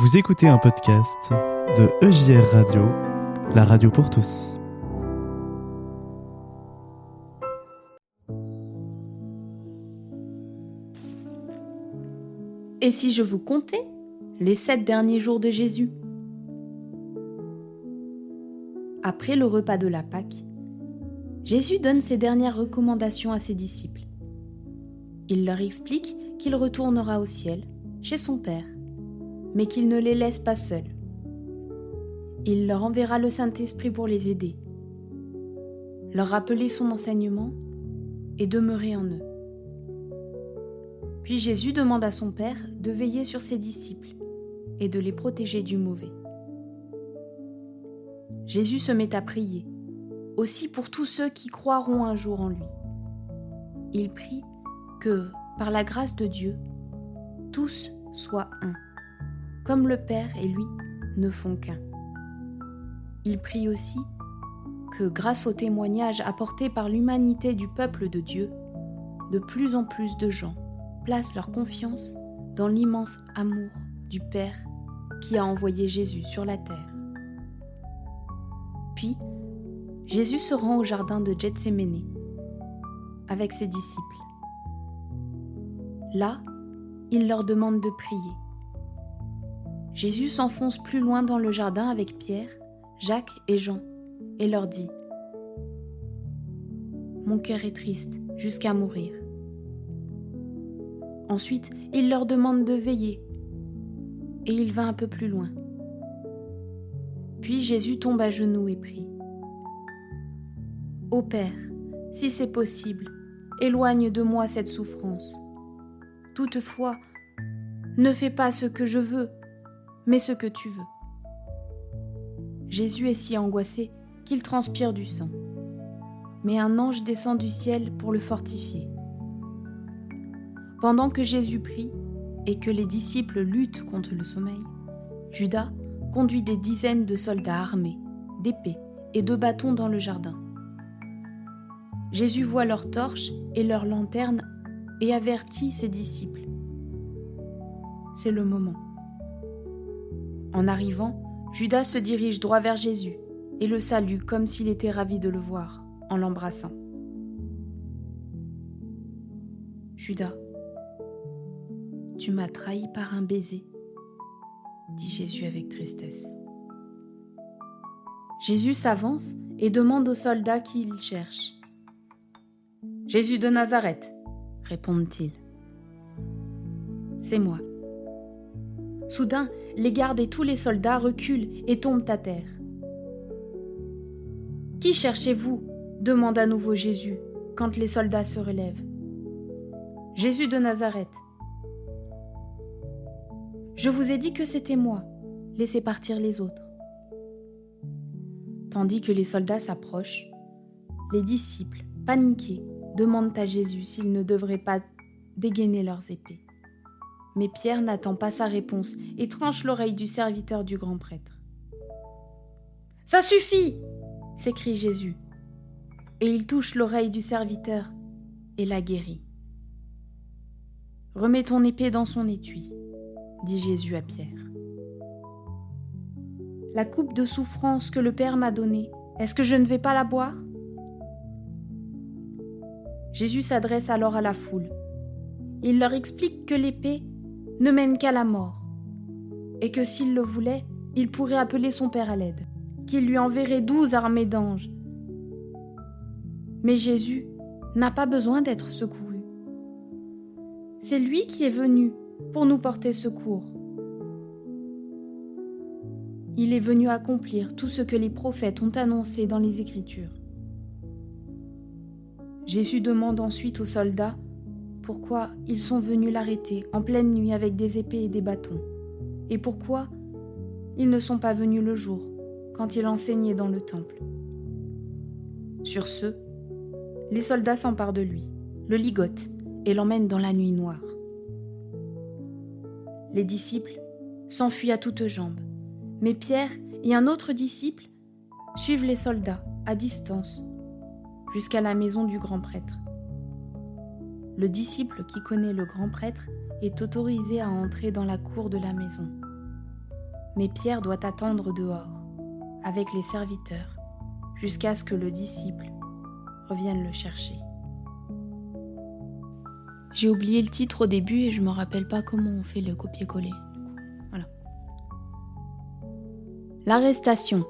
Vous écoutez un podcast de EJR Radio, la radio pour tous. Et si je vous contais les 7 derniers jours de Jésus? Après le repas de la Pâque, Jésus donne ses dernières recommandations à ses disciples. Il leur explique qu'il retournera au ciel, chez son Père, mais qu'il ne les laisse pas seuls. Il leur enverra le Saint-Esprit pour les aider, leur rappeler son enseignement et demeurer en eux. Puis Jésus demande à son Père de veiller sur ses disciples et de les protéger du mauvais. Jésus se met à prier, aussi pour tous ceux qui croiront un jour en lui. Il prie que, par la grâce de Dieu, tous soient un, comme le Père et lui ne font qu'un. Il prie aussi que, grâce au témoignage apporté par l'humanité du peuple de Dieu, de plus en plus de gens placent leur confiance dans l'immense amour du Père qui a envoyé Jésus sur la terre. Puis, Jésus se rend au jardin de Gethsémani avec ses disciples. Là, il leur demande de prier. Jésus s'enfonce plus loin dans le jardin avec Pierre, Jacques et Jean et leur dit « Mon cœur est triste jusqu'à mourir. » Ensuite, il leur demande de veiller et il va un peu plus loin. Puis Jésus tombe à genoux et prie. « Ô Père, si c'est possible, éloigne de moi cette souffrance. Toutefois, ne fais pas ce que je veux, mais ce que tu veux. » Jésus est si angoissé qu'il transpire du sang. Mais un ange descend du ciel pour le fortifier. Pendant que Jésus prie et que les disciples luttent contre le sommeil, Judas conduit des dizaines de soldats armés, d'épées et de bâtons dans le jardin. Jésus voit leurs torches et leurs lanternes et avertit ses disciples. C'est le moment. En arrivant, Judas se dirige droit vers Jésus et le salue comme s'il était ravi de le voir, en l'embrassant. « Judas, tu m'as trahi par un baiser, » dit Jésus avec tristesse. Jésus s'avance et demande aux soldats qui il cherche. « Jésus de Nazareth, » répondent-ils. « C'est moi. » Soudain, les gardes et tous les soldats reculent et tombent à terre. « Qui cherchez-vous » demande à nouveau Jésus quand les soldats se relèvent. « Jésus de Nazareth. » « Je vous ai dit que c'était moi, laissez partir les autres. » Tandis que les soldats s'approchent, les disciples, paniqués, demandent à Jésus s'ils ne devraient pas dégainer leurs épées. Mais Pierre n'attend pas sa réponse et tranche l'oreille du serviteur du grand prêtre. « Ça suffit !» s'écrie Jésus. Et il touche l'oreille du serviteur et la guérit. « Remets ton épée dans son étui, » dit Jésus à Pierre. « La coupe de souffrance que le Père m'a donnée, est-ce que je ne vais pas la boire ?» Jésus s'adresse alors à la foule. Il leur explique que l'épée ne mène qu'à la mort, et que s'il le voulait, il pourrait appeler son Père à l'aide, qu'il lui enverrait 12 armées d'anges. Mais Jésus n'a pas besoin d'être secouru. C'est lui qui est venu pour nous porter secours. Il est venu accomplir tout ce que les prophètes ont annoncé dans les Écritures. Jésus demande ensuite aux soldats pourquoi ils sont venus l'arrêter en pleine nuit avec des épées et des bâtons, et pourquoi ils ne sont pas venus le jour, quand il enseignait dans le temple. Sur ce, les soldats s'emparent de lui, le ligotent et l'emmènent dans la nuit noire. Les disciples s'enfuient à toutes jambes, mais Pierre et un autre disciple suivent les soldats à distance jusqu'à la maison du grand prêtre. Le disciple qui connaît le grand prêtre est autorisé à entrer dans la cour de la maison. mais Pierre doit attendre dehors, avec les serviteurs, jusqu'à ce que le disciple revienne le chercher. J'ai oublié le titre au début et je me rappelle pas comment on fait le copier-coller. Voilà. L'arrestation.